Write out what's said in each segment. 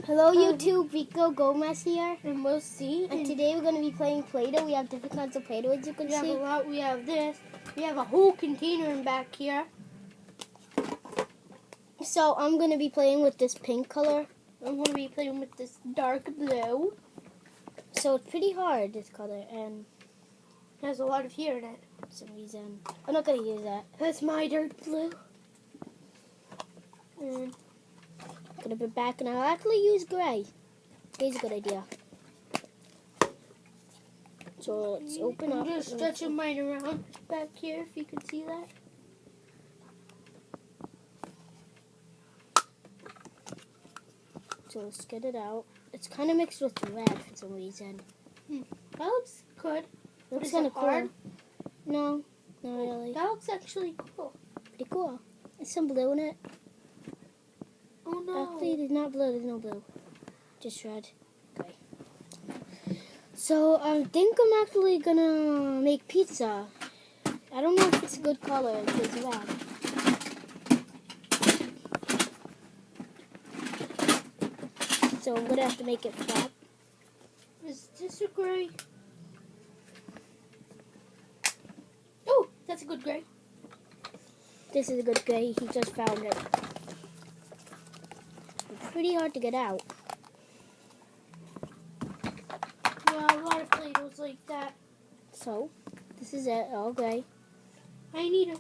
Hello YouTube, Rico Gomez here. And we'll see. And today we're going to be playing Play-Doh. We have different kinds of Play-Doh, as you can We have see. a lot. We have this. We have a whole container in back here. So I'm going to be playing with this pink color. I'm going to be playing with this dark blue. So it's pretty hard, this color, and It has a lot of hair in it. for some reason, I'm not going to use that. That's my dark blue. And I'm going to be back, and I'll actually use gray. Gray's a good idea. So let's open up. I'm just stretching mine around back here, if you can see that. So let's get it out. It's kind of mixed with red for some reason. That looks good. Looks Is kind it of cool. hard? No, not really. That looks actually cool. Pretty cool. There's some blue in it. Oh no. Actually, there's not blue. There's no blue. Just red. Okay. So I think I'm actually gonna make pizza. I don't know if it's a good color. It's red. So I'm gonna have to make it flat. Is this a gray? Oh, that's a good gray. This is a good gray. He just found it. It's pretty hard to get out. Yeah, a lot of Play-Dohs like that. So this is it. All gray. I need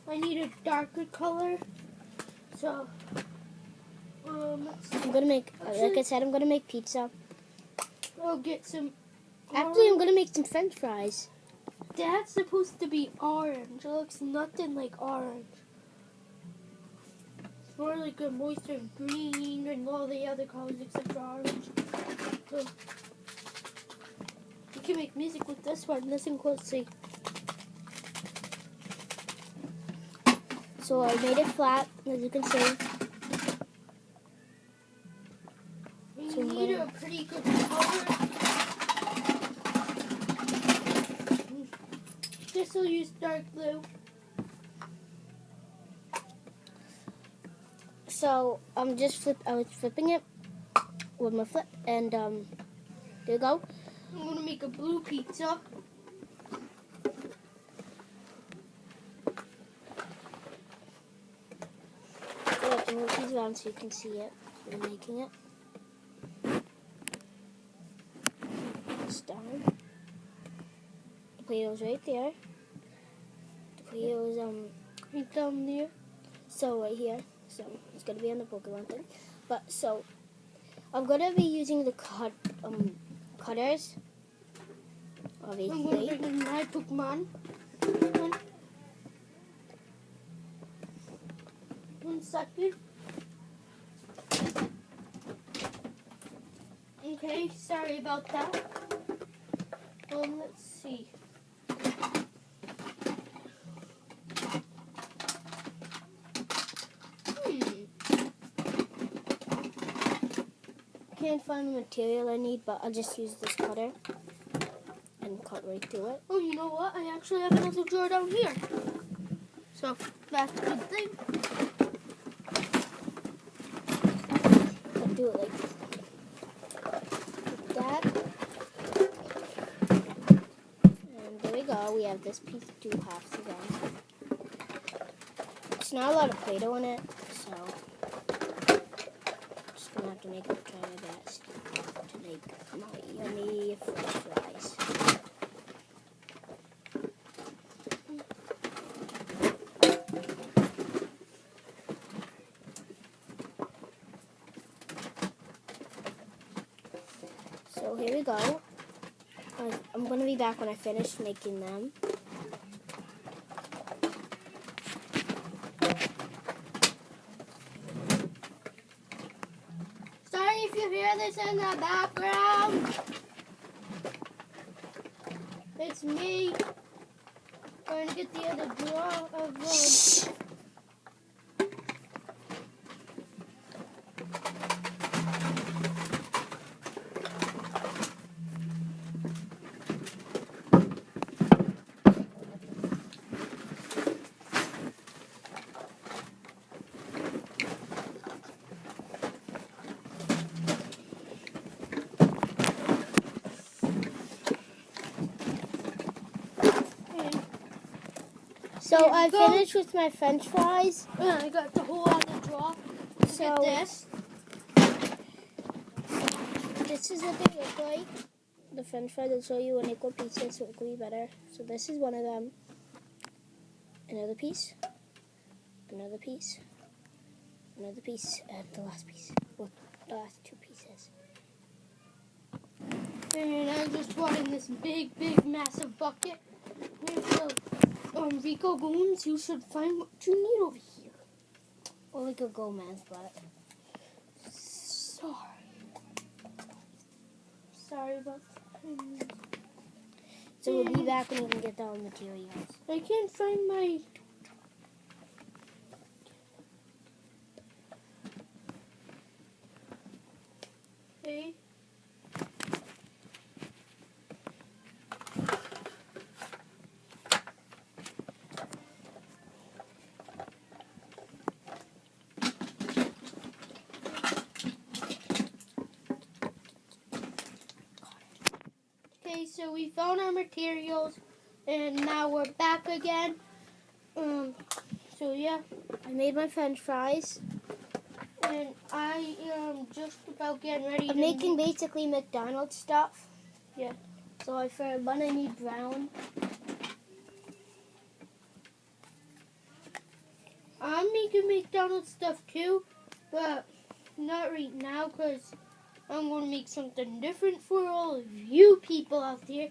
a darker color. So, let's see. I'm gonna make, like I said, I'm gonna make pizza. I'll get some. Actually, I'm gonna make some French fries. That's supposed to be orange. It looks nothing like orange. It's more like a moisture green and all the other colors except for orange. So, you can make music with this one. Listen closely. So I made it flat, as you can see. We So need a pretty good color. This will use dark blue. So I'm just I was flipping it with my flip, and there you go. I'm gonna make a blue pizza. So I have to move these around so you can see it. I'm making it. It's down. The Play-Doh's right there. The Play-Doh's Right down there. so right here. So it's gonna be on the Pokemon thing. But so I'm gonna be using the cutters. I'm gonna Obviously. bring in my Pokemon. One second. Okay, sorry about that. Let's see. Can't find the material I need, but I'll just use this cutter and cut right through it. Oh, you know what? I actually have another drawer down here. So, that's a good thing. I'll do it like that. And there we go. We have this piece of 2 halves again. It's not a lot of Play-Doh in it, so I'm just gonna have to try my best to make my yummy French fries. So here we go. I'm going to be back when I finish making them. Sorry if you hear this in the background. It's me going to get the other drawer of So Here we I go. finished with my French fries. I got the whole other drawer. Look So- at this. This is what they look like. The French fries will show you in equal pieces, so it will be better. So this is one of them. Another piece. Another piece. Another piece. And the last piece. Well, the last two pieces. And I just brought in this big, massive bucket. With the Rico Goons. You should find what you need over here. Or we could go man's butt. Sorry about that. So we'll be back when we can get all the materials. I can't find my... Hey. Okay, so we found our materials, and now we're back again. So yeah, I made my French fries. and I am just about getting ready I'm to making basically McDonald's stuff. Yeah. So for one I need brown. I'm making McDonald's stuff too, but not right now because I'm going to make something different for all of you people out there.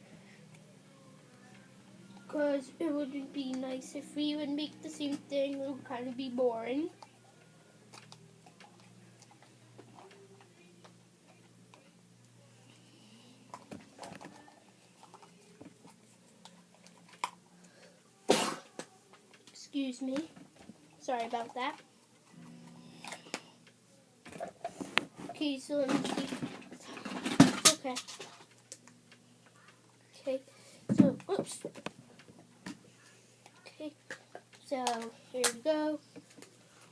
Because it would be nice if we would make the same thing. It would kind of be boring. Excuse me. Sorry about that. Okay, so let me see. Okay. Okay, so, oops. Okay, so here we go.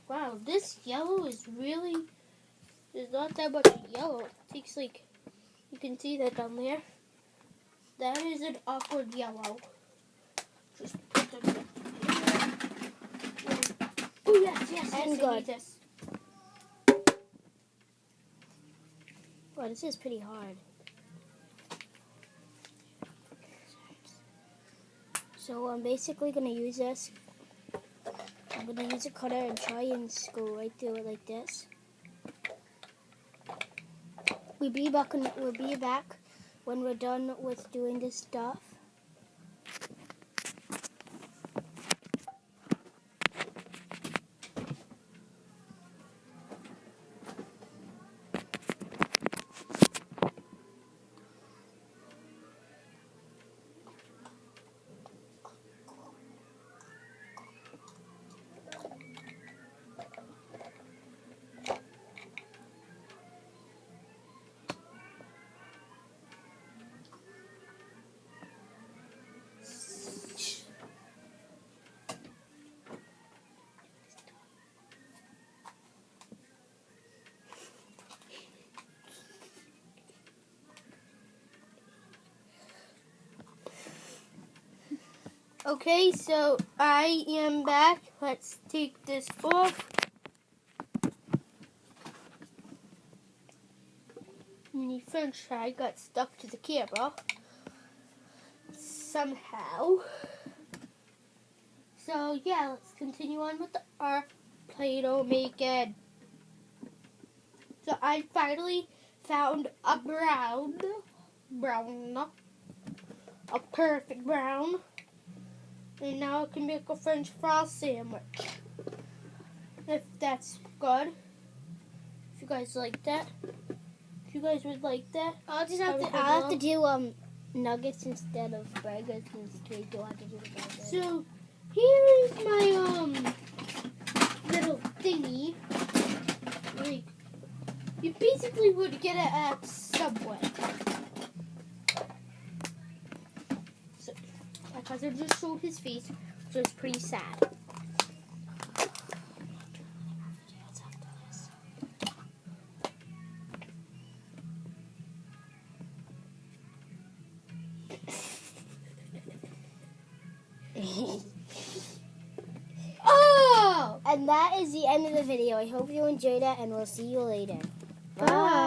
Wow, this yellow is really, there's not that much yellow. It takes like, you can see that down there. That is an awkward yellow. Just put them. Oh yes, And I good. need this. Wow, this is pretty hard. So I'm basically going to use this. I'm going to use a cutter and try and go right through it like this. We'll be back when we're done with doing this stuff. Okay, so I am back. Let's take this off. The French fry got stuck to the camera somehow. So yeah, let's continue on with our Play-Doh making. So I finally found a a perfect brown. And now I can make a French fry sandwich. If that's good. If you guys like that. If you guys would like that. I'll have to do nuggets instead of burgers since we don't have to do the burgers. So here is my little thingy. Like you basically would get it at Subway. So because I just showed his face, which was pretty sad. And that is the end of the video. I hope you enjoyed it, and we'll see you later. Bye.